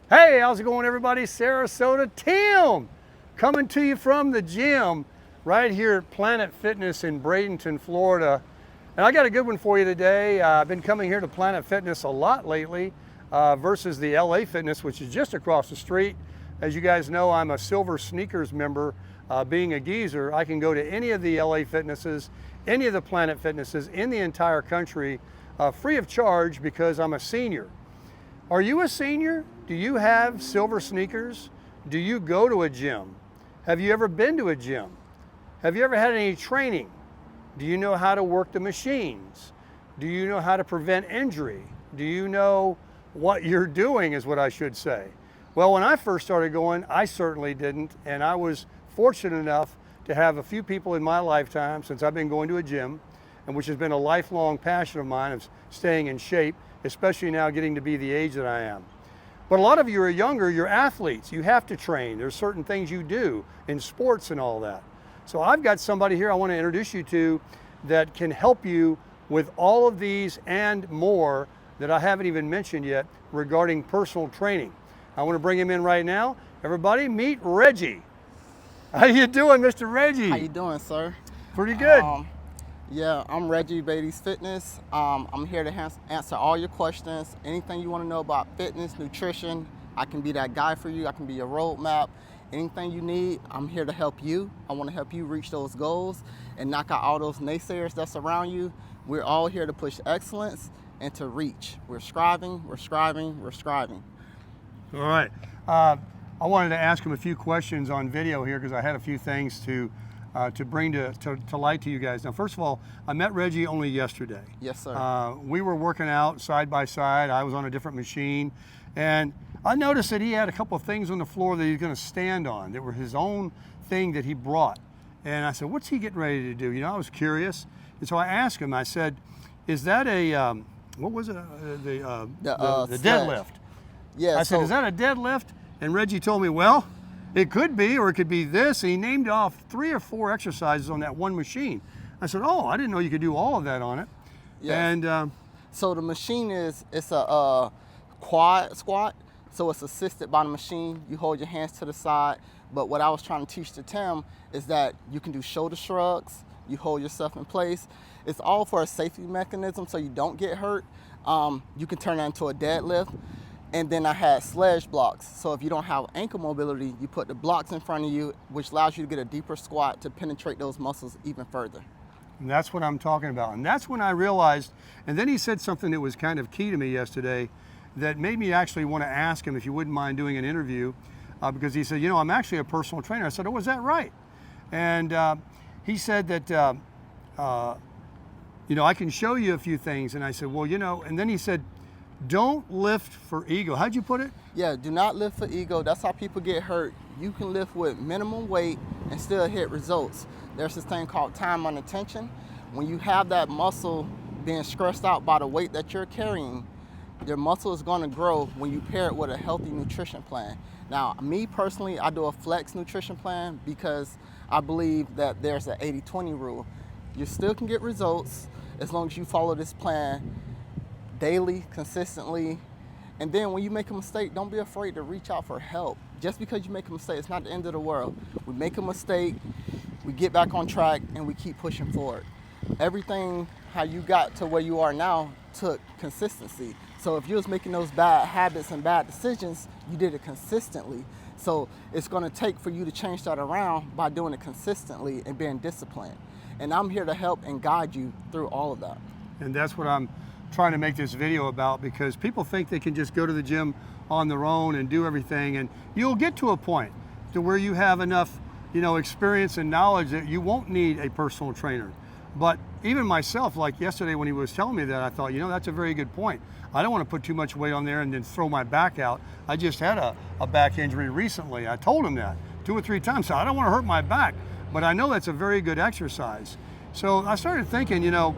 Hey, how's it going, everybody? Sarasota Tim coming to you from the gym right here at Planet Fitness in Bradenton, Florida. And I got a good one for you today. I've been coming here to Planet Fitness a lot lately versus the LA Fitness, which is just across the street. As you guys know, I'm a Silver Sneakers member. Being a geezer, I can go to any of the LA Fitnesses, any of the Planet Fitnesses in the entire country free of charge because I'm a senior. Are you a senior? Do you have Silver Sneakers? Do you go to a gym? Have you ever been to a gym? Have you ever had any training? Do you know how to work the machines? Do you know how to prevent injury? Do you know what you're doing is what I should say. Well, when I first started going, I certainly didn't, and I was fortunate enough to have a few people in my lifetime since I've been going to a gym, and which has been a lifelong passion of mine of staying in shape, especially now getting to be the age that I am. But a lot of you are younger, you're athletes, you have to train. There's certain things you do in sports and all that. So I've got somebody here I want to introduce you to that can help you with all of these and more that I haven't even mentioned yet regarding personal training. I want to bring him in right now. Everybody meet Reggie. How you doing, Mr. Reggie? How you doing, sir? Pretty good. Yeah, I'm Reggie, Beatty's Fitness. I'm here to answer all your questions. Anything you want to know about fitness, nutrition, I can be that guy for you. I can be your roadmap. Anything you need, I'm here to help you. I want to help you reach those goals and knock out all those naysayers that's around you. We're all here to push excellence and to reach. We're striving, we're striving, we're striving. All right. I wanted to ask him a few questions on video here because I had a few things to bring to light to you guys. Now, first of all, I met Reggie only yesterday. Yes, sir. We were working out side by side. I was on a different machine, and I noticed that he had a couple of things on the floor that he's going to stand on. That were his own thing that he brought. And I said, what's he getting ready to do? You know, I was curious. And so I asked him, I said, is that a, what was it? The deadlift. Yeah. I said, is that a deadlift? And Reggie told me, well, it could be, or it could be this. And he named off 3 or 4 exercises on that one machine. I said, oh, I didn't know you could do all of that on it. Yes. And so the machine it's a quad squat. So it's assisted by the machine. You hold your hands to the side. But what I was trying to teach to Tim is that you can do shoulder shrugs. You hold yourself in place. It's all for a safety mechanism so you don't get hurt. You can turn that into a deadlift. And then I had sledge blocks. So if you don't have ankle mobility, you put the blocks in front of you, which allows you to get a deeper squat to penetrate those muscles even further. And that's what I'm talking about. And that's when I realized, and then he said something that was kind of key to me yesterday that made me actually want to ask him if you wouldn't mind doing an interview because he said, you know, I'm actually a personal trainer. I said, oh, is that right? And he said that, you know, I can show you a few things. And I said, well, you know, and then he said, don't lift for ego. How'd you put it? Yeah, do not lift for ego. That's how people get hurt. You can lift with minimum weight and still hit results. There's this thing called time under tension. When you have that muscle being stressed out by the weight that you're carrying, your muscle is going to grow when you pair it with a healthy nutrition plan. Now, me personally, I do a flex nutrition plan because I believe that there's an 80-20 rule. You still can get results as long as you follow this plan daily, consistently. And then when you make a mistake, don't be afraid to reach out for help. Just because you make a mistake, it's not the end of the world. We make a mistake, we get back on track, and we keep pushing forward. Everything how you got to where you are now took consistency. So if you was making those bad habits and bad decisions, you did it consistently. So it's gonna take for you to change that around by doing it consistently and being disciplined. And I'm here to help and guide you through all of that. And that's what I'm trying to make this video about because people think they can just go to the gym on their own and do everything, and you'll get to a point to where you have enough, you know, experience and knowledge that you won't need a personal trainer. But even myself, like yesterday when he was telling me that, I thought, you know, that's a very good point. I don't want to put too much weight on there and then throw my back out. I just had a back injury recently. I told him that 2 or 3 times. So I don't want to hurt my back, but I know that's a very good exercise. So I started thinking, you know,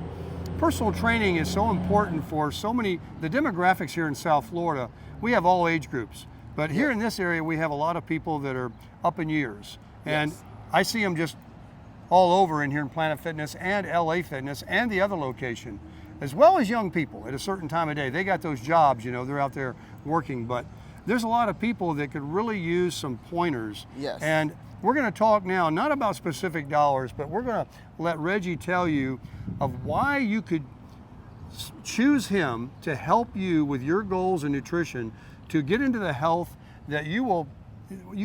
personal training is so important for so many, the demographics here in South Florida, we have all age groups. But here in this area, we have a lot of people that are up in years. And I see them just all over in here in Planet Fitness and LA Fitness and the other location, as well as young people at a certain time of day. They got those jobs, you know, they're out there working. But there's a lot of people that could really use some pointers. Yes. And we're going to talk now not about specific dollars, but we're going to let Reggie tell you of why you could choose him to help you with your goals in nutrition to get into the health that you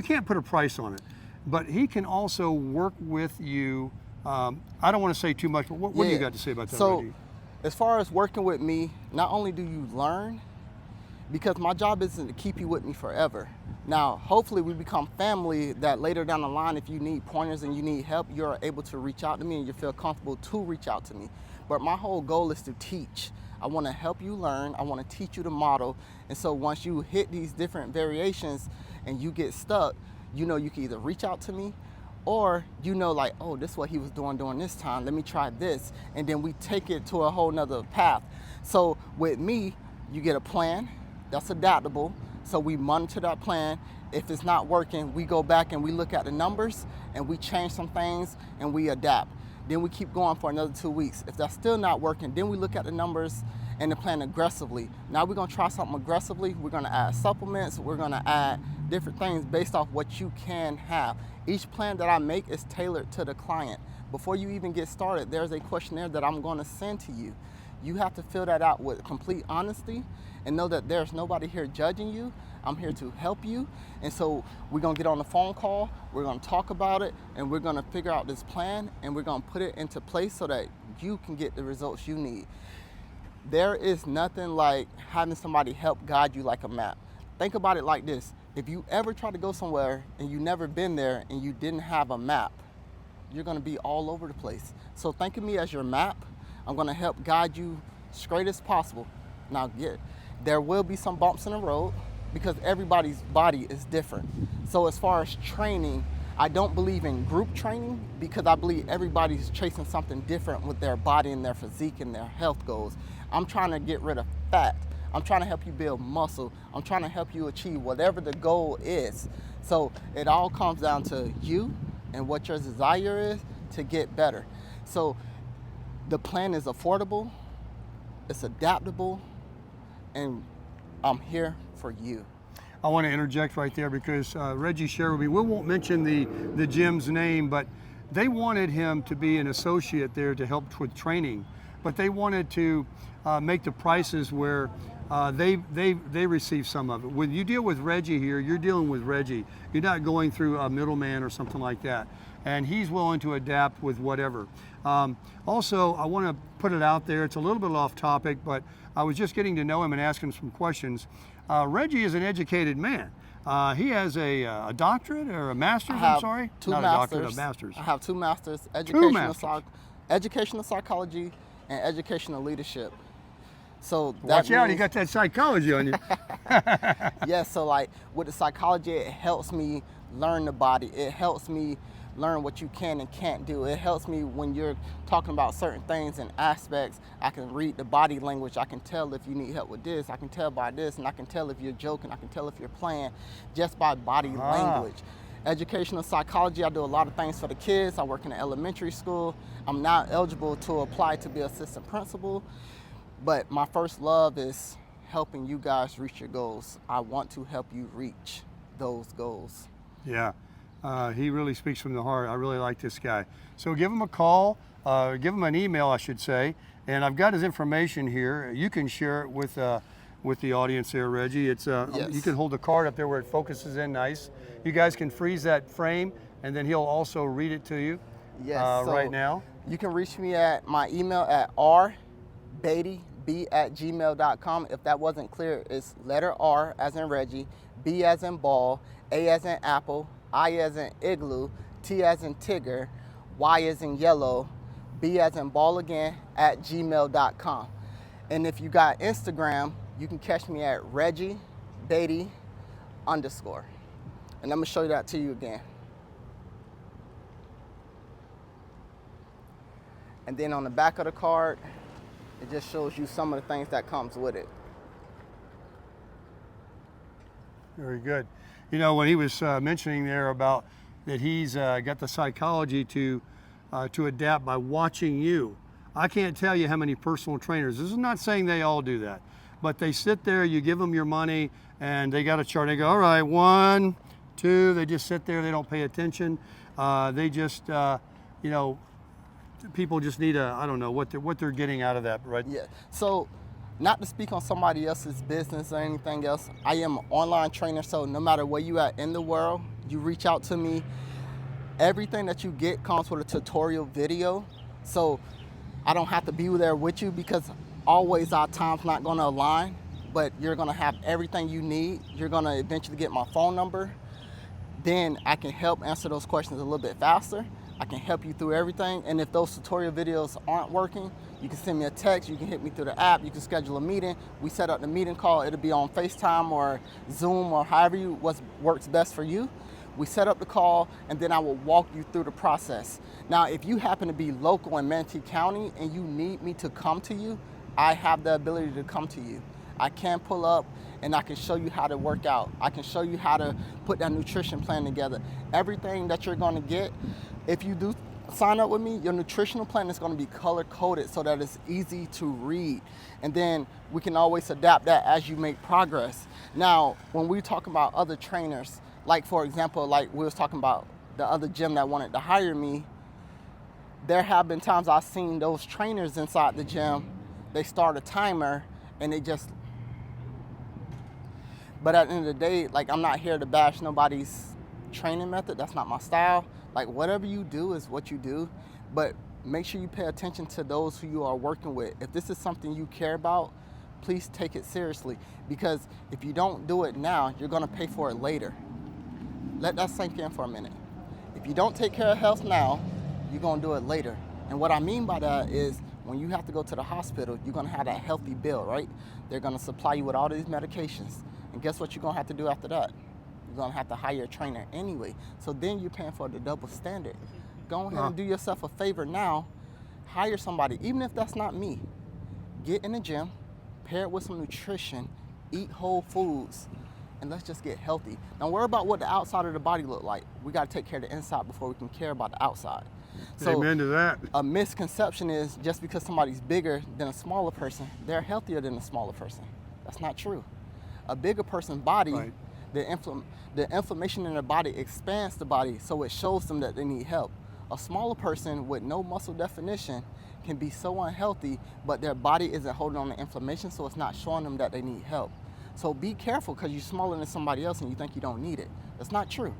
can't put a price on it, but he can also work with you. I don't want to say too much, but what do you got to say about that, So, Reggie? as far as working with me, not only do you learn, because my job isn't to keep you with me forever. Now, hopefully we become family that later down the line, if you need pointers and you need help, you're able to reach out to me and you feel comfortable to reach out to me. But my whole goal is to teach. I want to help you learn. I want to teach you the model. And so once you hit these different variations and you get stuck, you know you can either reach out to me, or you know, like, oh, this is what he was doing during this time. Let me try this. And then we take it to a whole nother path. So with me, you get a plan that's adaptable. So we monitor that plan. If it's not working, we go back and we look at the numbers and we change some things and we adapt. Then we keep going for another 2 weeks. If that's still not working, then we look at the numbers and the plan aggressively. Now we're gonna try something aggressively. We're gonna add supplements. We're gonna add different things based off what you can have. Each plan that I make is tailored to the client. Before you even get started, there's a questionnaire that I'm gonna send to you. You have to fill that out with complete honesty and know that there's nobody here judging you. I'm here to help you. And so we're gonna get on the phone call, we're gonna talk about it, and we're gonna figure out this plan, and we're gonna put it into place so that you can get the results you need. There is nothing like having somebody help guide you like a map. Think about it like this. If you ever try to go somewhere and you never been there and you didn't have a map, you're gonna be all over the place. So think of me as your map. I'm gonna help guide you straight as possible. Now there will be some bumps in the road because everybody's body is different. So as far as training, I don't believe in group training because I believe everybody's chasing something different with their body and their physique and their health goals. I'm trying to get rid of fat. I'm trying to help you build muscle. I'm trying to help you achieve whatever the goal is. So it all comes down to you and what your desire is to get better. So the plan is affordable, it's adaptable, and I'm here for you. I want to interject right there because Reggie shared with me, we won't mention the gym's name, but they wanted him to be an associate there to help with training, but they wanted to make the prices where they receive some of it. When you deal with Reggie here, you're dealing with Reggie. You're not going through a middleman or something like that. And he's willing to adapt with whatever. Also, I want to put it out there, it's a little bit off topic, but I was just getting to know him and asking him some questions. Reggie is an educated man. He has a doctorate or a master's, I'm sorry? Two Not masters. a doctorate, a master's. I have two masters, educational psychology and educational leadership. So Watch out, you got that psychology on you. Yes, so like with the psychology, it helps me learn the body. It helps me learn what you can and can't do. It helps me when you're talking about certain things and aspects. I can read the body language. I can tell if you need help with this. I can tell by this, and I can tell if you're joking. I can tell if you're playing just by body language. Educational psychology, I do a lot of things for the kids. I work in an elementary school. I'm now eligible to apply to be assistant principal. But my first love is helping you guys reach your goals. I want to help you reach those goals. Yeah, he really speaks from the heart. I really like this guy. So give him a call, give him an email, I should say. And I've got his information here. You can share it with the audience there, Reggie. It's Yes. You can hold the card up there where it focuses in nice. You guys can freeze that frame, and then he'll also read it to you. Yes, so right now. You can reach me at my email at rbeattyb@gmail.com. If that wasn't clear, it's letter R as in Reggie, B as in ball, A as in apple, I as in igloo, T as in Tigger, Y as in yellow, B as in ball again, @gmail.com. And if you got Instagram, you can catch me at Reggie Beatty _ And I'm gonna show that to you again. And then on the back of the card, it just shows you some of the things that comes with it. Very good. You know, when he was mentioning there about that he's got the psychology to adapt by watching you. I can't tell you how many personal trainers, this is not saying they all do that, but they sit there, you give them your money, and they got a chart. They go, all right, 1, 2, they just sit there, they don't pay attention. They just, you know, people just need I don't know what they're getting out of that, right? Yeah. So, not to speak on somebody else's business or anything else, I am an online trainer, so no matter where you at in the world, you reach out to me. Everything that you get comes with a tutorial video, so I don't have to be there with you because always our time's not going to align, but you're going to have everything you need. You're going to eventually get my phone number. Then I can help answer those questions a little bit faster. I can help you through everything. And if those tutorial videos aren't working, you can send me a text, you can hit me through the app, you can schedule a meeting. We set up the meeting call. It'll be on FaceTime or Zoom or however what works best for you. We set up the call, and then I will walk you through the process. Now, if you happen to be local in Manatee County and you need me to come to you, I have the ability to come to you. I can pull up and I can show you how to work out. I can show you how to put that nutrition plan together. Everything that you're gonna get, if you do sign up with me, your nutritional plan is gonna be color coded so that it's easy to read. And then we can always adapt that as you make progress. Now, when we talk about other trainers, like for example, like we was talking about the other gym that wanted to hire me, there have been times I've seen those trainers inside the gym, they start a timer and they just, but at the end of the day, like I'm not here to bash nobody's training method. That's not my style. Like whatever you do is what you do, but make sure you pay attention to those who you are working with. If this is something you care about, please take it seriously, because if you don't do it now, you're gonna pay for it later. Let that sink in for a minute. If you don't take care of health now, you're gonna do it later. And what I mean by that is when you have to go to the hospital, you're gonna have that healthy bill, right? They're gonna supply you with all these medications. And guess what you're gonna have to do after that? You're gonna have to hire a trainer anyway. So then you're paying for the double standard. Go ahead and do yourself a favor now. Hire somebody, even if that's not me. Get in the gym, pair it with some nutrition, eat whole foods, and let's just get healthy. Don't worry about what the outside of the body look like. We gotta take care of the inside before we can care about the outside. So amen to that. A misconception is just because somebody's bigger than a smaller person, they're healthier than a smaller person. That's not true. A bigger person's body, right, the inflammation in their body expands the body, so it shows them that they need help. A smaller person with no muscle definition can be so unhealthy, but their body isn't holding on to inflammation, so it's not showing them that they need help. So be careful because you're smaller than somebody else and you think you don't need it. That's not true.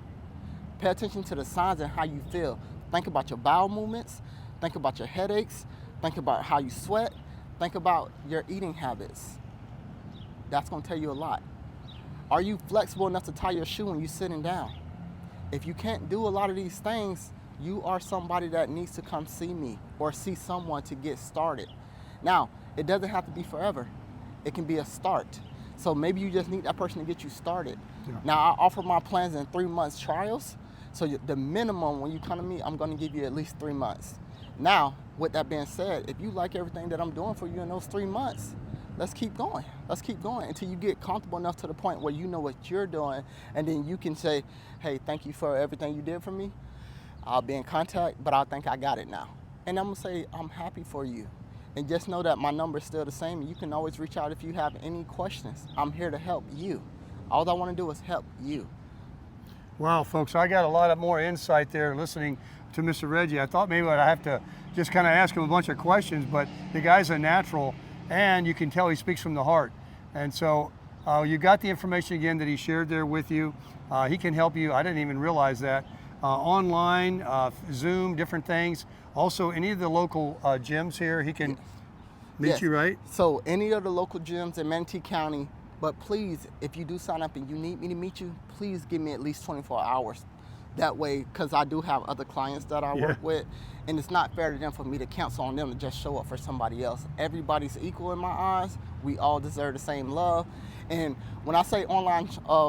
Pay attention to the signs and how you feel. Think about your bowel movements, think about your headaches, think about how you sweat, think about your eating habits. That's gonna tell you a lot. Are you flexible enough to tie your shoe when you're sitting down? If you can't do a lot of these things, you are somebody that needs to come see me or see someone to get started. Now, it doesn't have to be forever. It can be a start. So maybe you just need that person to get you started. Yeah. Now, I offer my plans in 3 months trials. So the minimum when you come to me, I'm gonna give you at least 3 months. Now, with that being said, if you like everything that I'm doing for you in those 3 months, let's keep going. Let's keep going until you get comfortable enough to the point where you know what you're doing, and then you can say, hey, thank you for everything you did for me. I'll be in contact, but I think I got it now. And I'm gonna say, I'm happy for you. And just know that my number is still the same. You can always reach out if you have any questions. I'm here to help you. All I wanna do is help you. Wow, folks, I got a lot of more insight there listening to Mr. Reggie. I thought maybe I'd have to just kind of ask him a bunch of questions, but the guy's a natural, and you can tell he speaks from the heart. And so you got the information again that he shared there with you. He can help you. I didn't even realize that. Online, Zoom, different things. Also, any of the local gyms here, he can meet you, right? So any of the local gyms in Manatee County, but please, if you do sign up and you need me to meet you, please give me at least 24 hours. That way, because I do have other clients that I work with, and it's not fair to them for me to cancel on them to just show up for somebody else. Everybody's equal in my eyes. We all deserve the same love. And when I say online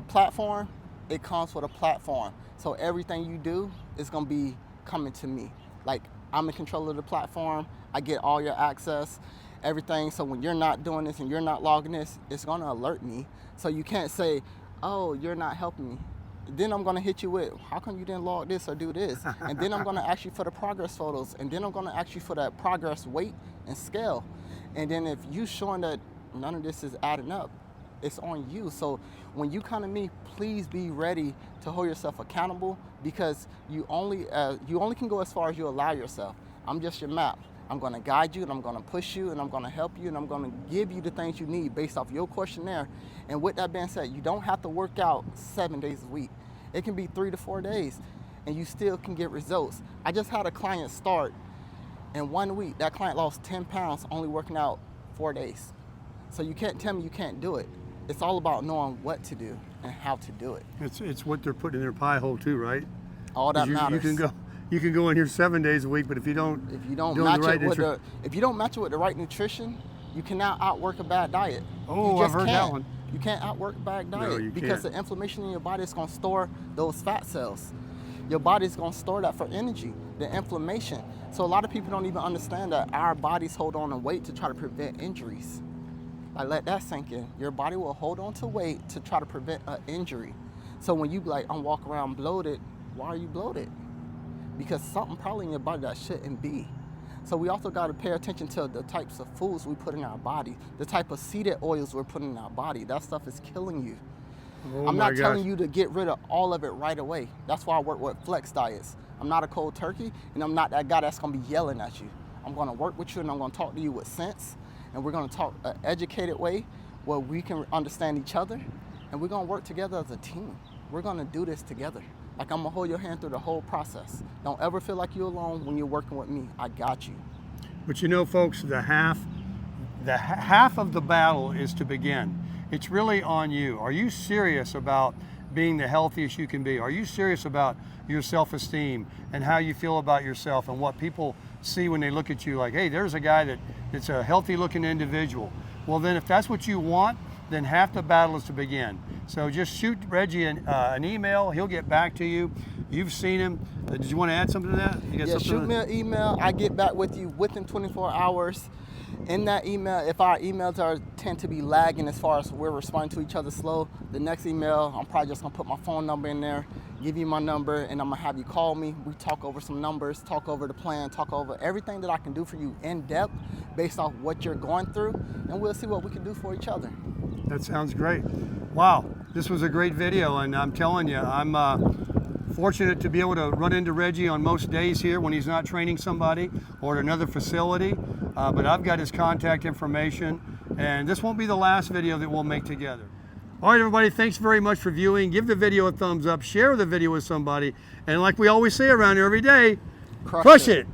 platform, it comes with a platform. So everything you do is gonna be coming to me. Like, I'm in control of the platform. I get all your access, everything. So when you're not doing this and you're not logging this, it's gonna alert me. So you can't say, oh, you're not helping me. Then I'm gonna hit you with, how come you didn't log this or do this? And then I'm gonna ask you for the progress photos. And then I'm gonna ask you for that progress weight and scale. And then if you showing that none of this is adding up. It's on you. So when you come to me, please be ready to hold yourself accountable, because you only can go as far as you allow yourself. I'm just your map. I'm going to guide you, and I'm going to push you, and I'm going to help you, and I'm going to give you the things you need based off your questionnaire. And with that being said, you don't have to work out 7 days a week. It can be 3 to 4 days, and you still can get results. I just had a client start. In 1 week, that client lost 10 pounds only working out 4 days. So you can't tell me you can't do it. It's all about knowing what to do and how to do it. It's what they're putting in their pie hole too, right? All that matters. You can go in here 7 days a week, but if you don't match it with the right nutrition, you cannot outwork a bad diet. Oh, I've heard that one. You can't outwork a bad diet, No, you because can't. the inflammation in your body is going to store those fat cells. Your body is going to store that for energy, the inflammation. So a lot of people don't even understand that our bodies hold on to weight to try to prevent injuries. Like, let that sink in. Your body will hold on to weight to try to prevent an injury. So when you like, I'm walking around bloated, why are you bloated? Because something probably in your body that shouldn't be. So we also got to pay attention to the types of foods we put in our body, the type of seeded oils we're putting in our body. That stuff is killing you. Oh, I'm not telling you to get rid of all of it right away. That's why I work with flex diets. I'm not a cold turkey, and I'm not that guy that's going to be yelling at you. I'm going to work with you, and I'm going to talk to you with sense, and we're going to talk an educated way where we can understand each other, and we're going to work together as a team. We're going to do this together. Like, I'm going to hold your hand through the whole process. Don't ever feel like you're alone when you're working with me. I got you. But you know, folks, the half of the battle is to begin. It's really on you. Are you serious about being the healthiest you can be? Are you serious about your self-esteem and how you feel about yourself and what people see when they look at you like, hey, there's a guy that's a healthy looking individual? Well, then if that's what you want, then half the battle is to begin. So just shoot Reggie an email. He'll get back to you. You've seen him. Did you want to add something to that? Yeah, shoot me an email. I get back with you within 24 hours. In that email, if our emails tend to be lagging as far as we're responding to each other slow, the next email, I'm probably just gonna put my phone number in there, give you my number, and I'm gonna have you call me. We talk over some numbers, talk over the plan, talk over everything that I can do for you in depth based off what you're going through, and we'll see what we can do for each other. That sounds great. Wow, this was a great video, and I'm telling you, I'm fortunate to be able to run into Reggie on most days here when he's not training somebody or at another facility, but I've got his contact information, and this won't be the last video that we'll make together. All right, everybody, thanks very much for viewing. Give the video a thumbs up, share the video with somebody, and like we always say around here every day, crush it.